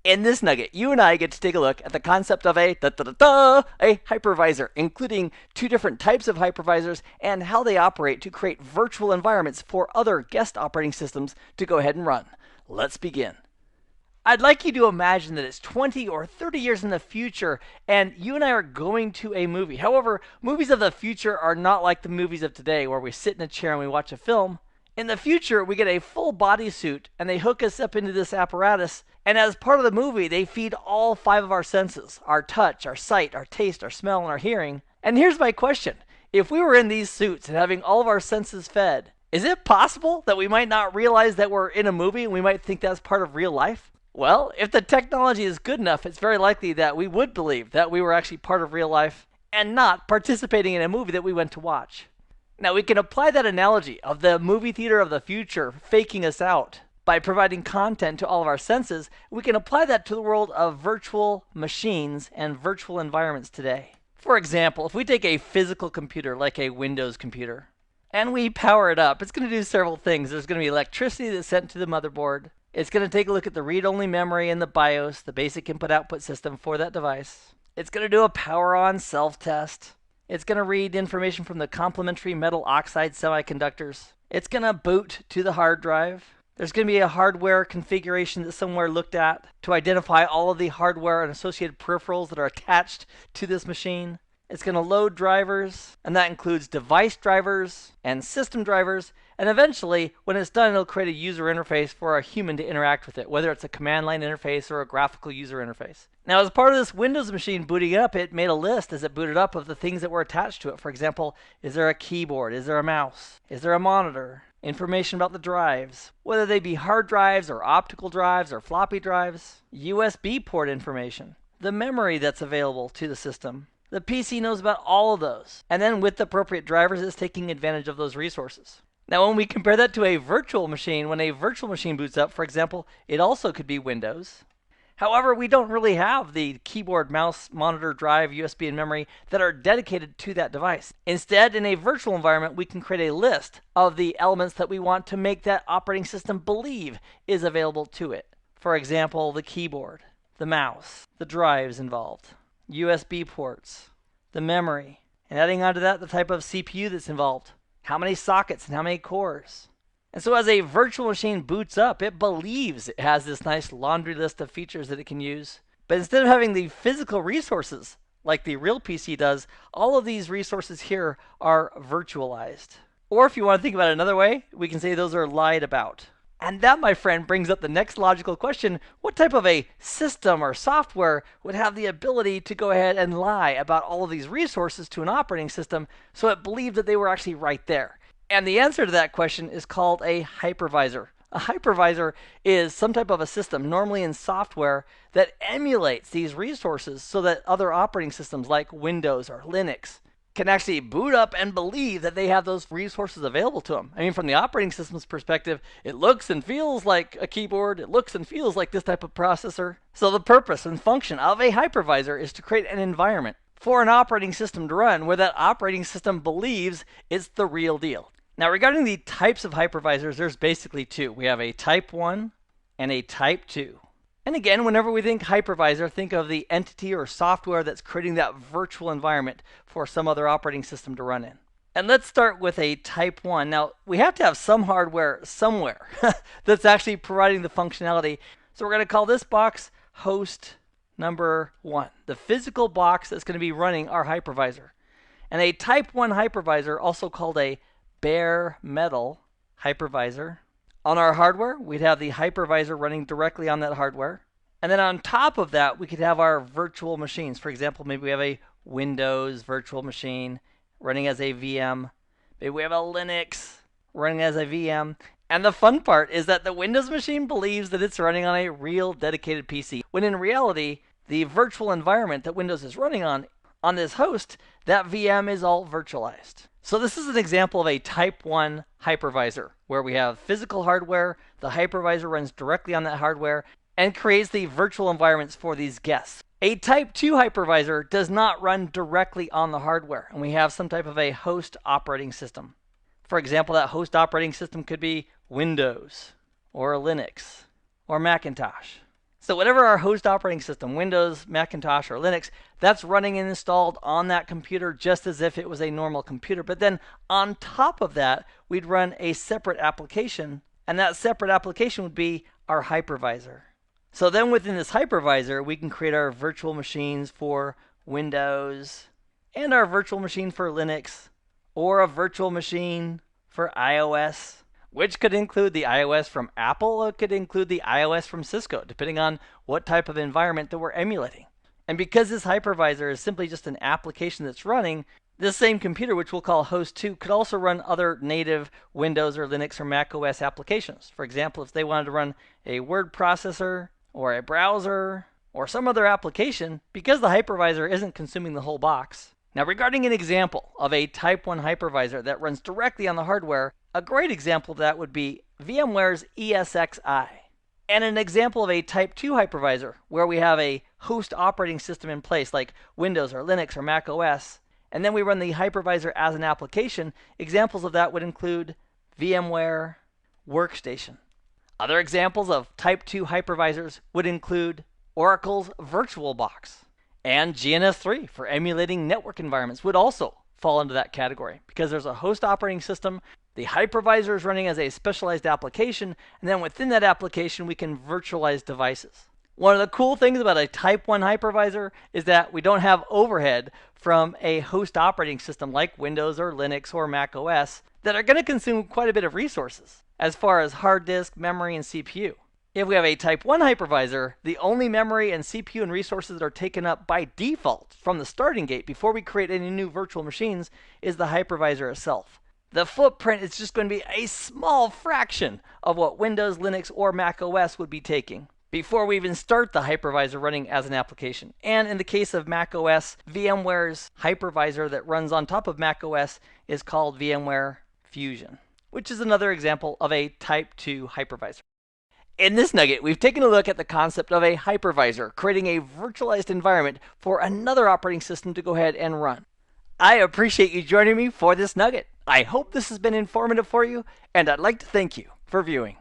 In this nugget, you and I get to take a look at the concept of a hypervisor, including two different types of hypervisors and how they operate to create virtual environments for other guest operating systems to go ahead and run. Let's begin. I'd like you to imagine that it's 20 or 30 years in the future and you and I are going to a movie. However, movies of the future are not like the movies of today where we sit in a chair and we watch a film. In the future, we get a full bodysuit and they hook us up into this apparatus. And as part of the movie, they feed all 5 of our senses: our touch, our sight, our taste, our smell, and our hearing. And here's my question. If we were in these suits and having all of our senses fed, is it possible that we might not realize that we're in a movie and we might think that's part of real life? Well, if the technology is good enough, it's very likely that we would believe that we were actually part of real life and not participating in a movie that we went to watch. Now, we can apply that analogy of the movie theater of the future faking us out by providing content to all of our senses. We can apply that to the world of virtual machines and virtual environments today. For example, if we take a physical computer like a Windows computer and we power it up, it's going to do several things. There's going to be electricity that's sent to the motherboard. It's going to take a look at the read-only memory and the BIOS, the basic input-output system for that device. It's going to do a power-on self-test. It's going to read information from the complementary metal oxide semiconductors. It's going to boot to the hard drive. There's going to be a hardware configuration that somewhere looked at to identify all of the hardware and associated peripherals that are attached to this machine. It's going to load drivers, and that includes device drivers and system drivers. And eventually, when it's done, it'll create a user interface for a human to interact with it, whether it's a command line interface or a graphical user interface. Now, as part of this Windows machine booting up, it made a list as it booted up of the things that were attached to it. For example, is there a keyboard? Is there a mouse? Is there a monitor? Information about the drives, whether they be hard drives or optical drives or floppy drives. USB port information. The memory that's available to the system. The PC knows about all of those. And then with the appropriate drivers, it's taking advantage of those resources. Now, when we compare that to a virtual machine, when a virtual machine boots up, for example, it also could be Windows. However, we don't really have the keyboard, mouse, monitor, drive, USB, and memory that are dedicated to that device. Instead, in a virtual environment, we can create a list of the elements that we want to make that operating system believe is available to it. For example, the keyboard, the mouse, the drives involved, USB ports, the memory, and adding onto that the type of CPU that's involved. How many sockets and how many cores. And so as a virtual machine boots up, it believes it has this nice laundry list of features that it can use. But instead of having the physical resources like the real PC does, all of these resources here are virtualized. Or if you want to think about it another way, we can say those are lied about. And that, my friend, brings up the next logical question. What type of a system or software would have the ability to go ahead and lie about all of these resources to an operating system so it believed that they were actually right there? And the answer to that question is called a hypervisor. A hypervisor is some type of a system, normally in software, that emulates these resources so that other operating systems like Windows or Linux can actually boot up and believe that they have those resources available to them. I mean, from the operating system's perspective, it looks and feels like a keyboard. It looks and feels like this type of processor. So the purpose and function of a hypervisor is to create an environment for an operating system to run where that operating system believes it's the real deal. Now, regarding the types of hypervisors, there's basically 2. We have a Type 1 and a Type 2. And again, whenever we think hypervisor, think of the entity or software that's creating that virtual environment for some other operating system to run in. And let's start with a Type 1. Now, we have to have some hardware somewhere that's actually providing the functionality. So we're going to call this box host number 1, the physical box that's going to be running our hypervisor. And a Type 1 hypervisor, also called a bare metal hypervisor. On our hardware, we'd have the hypervisor running directly on that hardware. And then on top of that, we could have our virtual machines. For example, maybe we have a Windows virtual machine running as a VM. Maybe we have a Linux running as a VM. And the fun part is that the Windows machine believes that it's running on a real dedicated PC, when in reality, the virtual environment that Windows is running on this host, that VM is all virtualized. So this is an example of a Type 1 hypervisor, where we have physical hardware, the hypervisor runs directly on that hardware, and creates the virtual environments for these guests. A Type 2 hypervisor does not run directly on the hardware, and we have some type of a host operating system. For example, that host operating system could be Windows, or Linux, or Macintosh. So whatever our host operating system, Windows, Macintosh, or Linux, that's running and installed on that computer just as if it was a normal computer. But then on top of that, we'd run a separate application, and that separate application would be our hypervisor. So then within this hypervisor, we can create our virtual machines for Windows, and our virtual machine for Linux, or a virtual machine for iOS, which could include the iOS from Apple, or it could include the iOS from Cisco, depending on what type of environment that we're emulating. And because this hypervisor is simply just an application that's running, this same computer, which we'll call host 2, could also run other native Windows or Linux or Mac OS applications. For example, if they wanted to run a word processor or a browser or some other application, because the hypervisor isn't consuming the whole box. Now, regarding an example of a Type 1 hypervisor that runs directly on the hardware, a great example of that would be VMware's ESXi. And an example of a Type 2 hypervisor where we have a host operating system in place like Windows or Linux or Mac OS, and then we run the hypervisor as an application, examples of that would include VMware Workstation. Other examples of Type 2 hypervisors would include Oracle's VirtualBox, and GNS3 for emulating network environments would also fall into that category because there's a host operating system, the hypervisor is running as a specialized application, and then within that application we can virtualize devices. One of the cool things about a Type 1 hypervisor is that we don't have overhead from a host operating system like Windows or Linux or Mac OS that are going to consume quite a bit of resources as far as hard disk, memory, and CPU. If we have a Type 1 hypervisor, the only memory and CPU and resources that are taken up by default from the starting gate before we create any new virtual machines is the hypervisor itself. The footprint is just going to be a small fraction of what Windows, Linux, or Mac OS would be taking before we even start the hypervisor running as an application. And in the case of Mac OS, VMware's hypervisor that runs on top of Mac OS is called VMware Fusion, which is another example of a Type 2 hypervisor. In this nugget, we've taken a look at the concept of a hypervisor, creating a virtualized environment for another operating system to go ahead and run. I appreciate you joining me for this nugget. I hope this has been informative for you, and I'd like to thank you for viewing.